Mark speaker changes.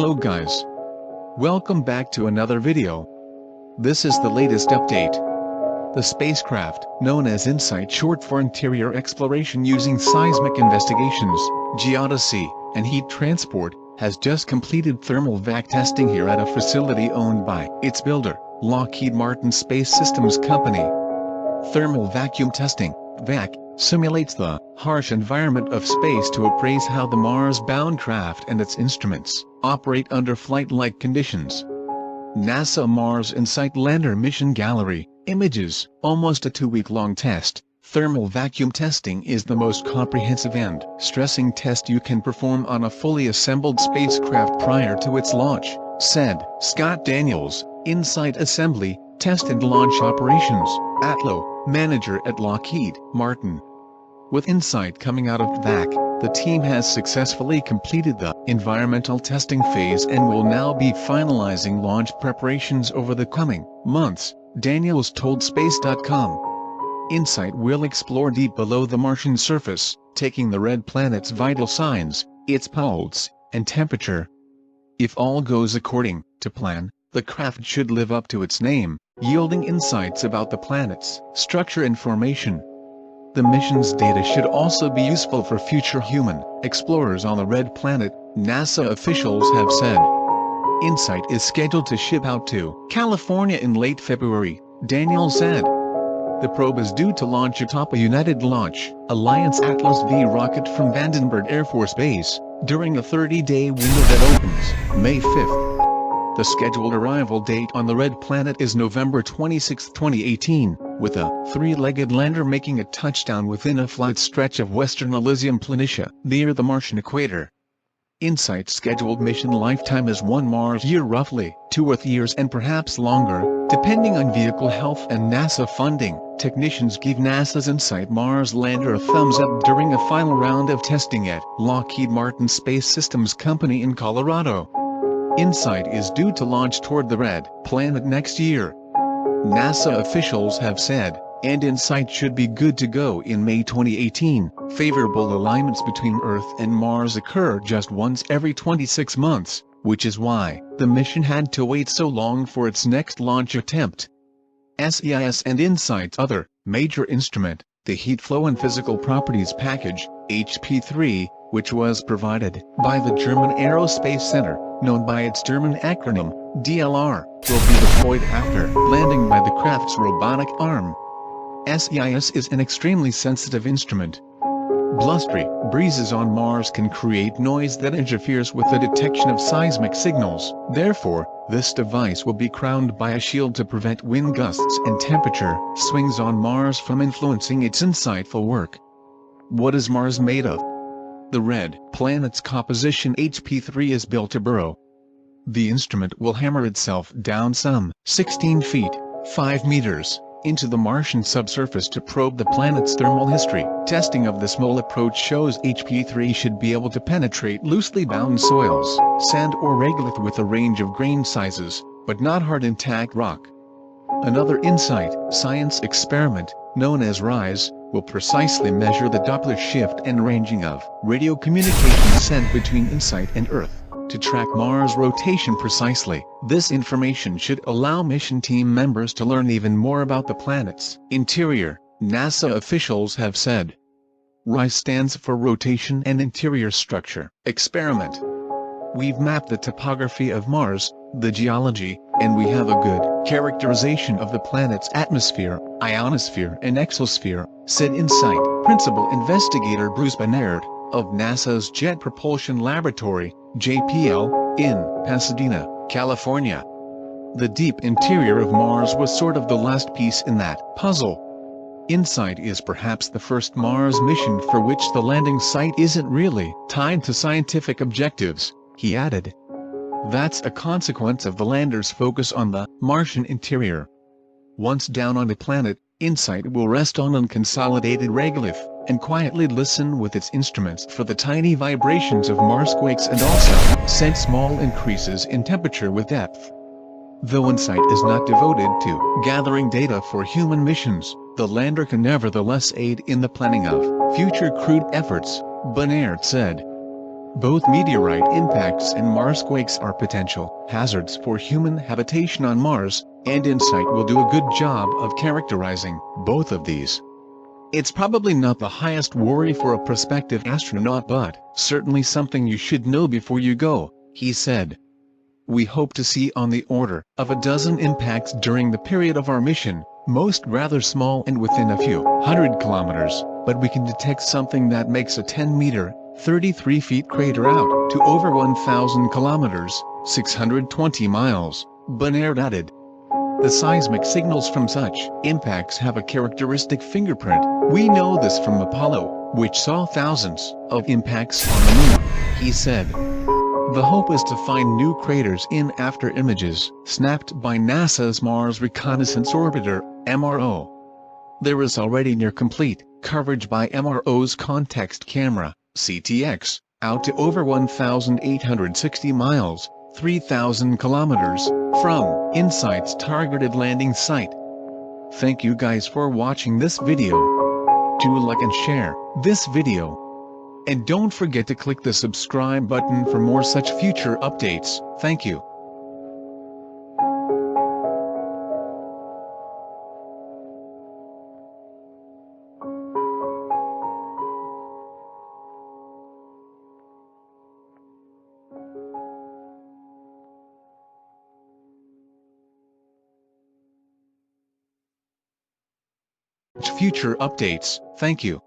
Speaker 1: Hello guys. Welcome back to another video. This is the latest update. The spacecraft, known as InSight short for Interior Exploration using Seismic Investigations, Geodesy, and Heat Transport, has just completed thermal vac testing here at a facility owned by its builder, Lockheed Martin Space Systems Company. Thermal vacuum testing, VAC, simulates the harsh environment of space to appraise how the Mars-bound craft and its instruments operate under flight-like conditions. NASA Mars InSight Lander Mission Gallery, Images, almost a 2-week-long test. Thermal vacuum testing is the most comprehensive and stressing test you can perform on a fully assembled spacecraft prior to its launch, said Scott Daniels, InSight Assembly, Test and Launch Operations, ATLO, manager at Lockheed Martin. With InSight coming out of VAC, the team has successfully completed the environmental testing phase and will now be finalizing launch preparations over the coming months, Daniels told Space.com. InSight will explore deep below the Martian surface, taking the red planet's vital signs, its pulse, and temperature. If all goes according to plan, the craft should live up to its name, yielding insights about the planet's structure and formation. The mission's data should also be useful for future human explorers on the red planet, NASA officials have said. InSight is scheduled to ship out to California in late February, Daniel said. The probe is due to launch atop a United Launch Alliance Atlas V rocket from Vandenberg Air Force Base, during a 30-day window that opens May 5. The scheduled arrival date on the red planet is November 26, 2018, with a three-legged lander making a touchdown within a flight stretch of western Elysium Planitia, near the Martian equator. InSight's scheduled mission lifetime is 1 Mars year, roughly 2 Earth years and perhaps longer, depending on vehicle health and NASA funding. Technicians gave NASA's InSight Mars lander a thumbs up during a final round of testing at Lockheed Martin Space Systems Company in Colorado. InSight is due to launch toward the red planet next year, NASA officials have said, and InSight should be good to go in May 2018. Favorable alignments between Earth and Mars occur just once every 26 months, which is why the mission had to wait so long for its next launch attempt. SEIS and InSight's other major instrument, the Heat Flow and Physical Properties Package, HP3, which was provided by the German Aerospace Center, known by its German acronym, DLR, will be deployed after landing by the craft's robotic arm. SEIS is an extremely sensitive instrument. Blustery breezes on Mars can create noise that interferes with the detection of seismic signals. Therefore, this device will be crowned by a shield to prevent wind gusts and temperature swings on Mars from influencing its insightful work. What is Mars made of? The red planet's composition HP3 is built to burrow. The instrument will hammer itself down some 16 feet, 5 meters, into the Martian subsurface to probe the planet's thermal history. Testing of the small approach shows HP3 should be able to penetrate loosely bound soils, sand or regolith with a range of grain sizes, but not hard intact rock. Another InSight science experiment, known as RISE, will precisely measure the Doppler shift and ranging of radio communications sent between InSight and Earth, to track Mars' rotation precisely. This information should allow mission team members to learn even more about the planet's interior, NASA officials have said. RISE stands for Rotation and Interior Structure Experiment. We've mapped the topography of Mars, the geology, and we have a good characterization of the planet's atmosphere, ionosphere and exosphere, said InSight Principal Investigator Bruce Bernard, of NASA's Jet Propulsion Laboratory, JPL, in Pasadena, California. The deep interior of Mars was sort of the last piece in that puzzle. InSight is perhaps the first Mars mission for which the landing site isn't really tied to scientific objectives, he added. That's a consequence of the lander's focus on the Martian interior. Once down on the planet, InSight will rest on unconsolidated regolith, and quietly listen with its instruments for the tiny vibrations of Marsquakes and also sense small increases in temperature with depth. Though InSight is not devoted to gathering data for human missions, the lander can nevertheless aid in the planning of future crewed efforts, Bernard said. Both meteorite impacts and Marsquakes are potential hazards for human habitation on Mars, and InSight will do a good job of characterizing both of these. It's probably not the highest worry for a prospective astronaut, but certainly something you should know before you go, he said. We hope to see on the order of a dozen impacts during the period of our mission, most rather small and within a few hundred kilometers, but we can detect something that makes a 10-meter, 33 feet crater out to over 1,000 kilometers, 620 miles, Bernard added. The seismic signals from such impacts have a characteristic fingerprint. We know this from Apollo, which saw thousands of impacts on the Moon, he said. The hope is to find new craters in after images snapped by NASA's Mars Reconnaissance Orbiter, MRO. There is already near-complete coverage by MRO's Context Camera, CTX, out to over 1,860 miles, 3,000 kilometers, from InSight's targeted landing site. Thank you guys for watching this video. Do like and share this video. And don't forget to click the subscribe button for more such future updates. Thank you. Future updates. Thank you.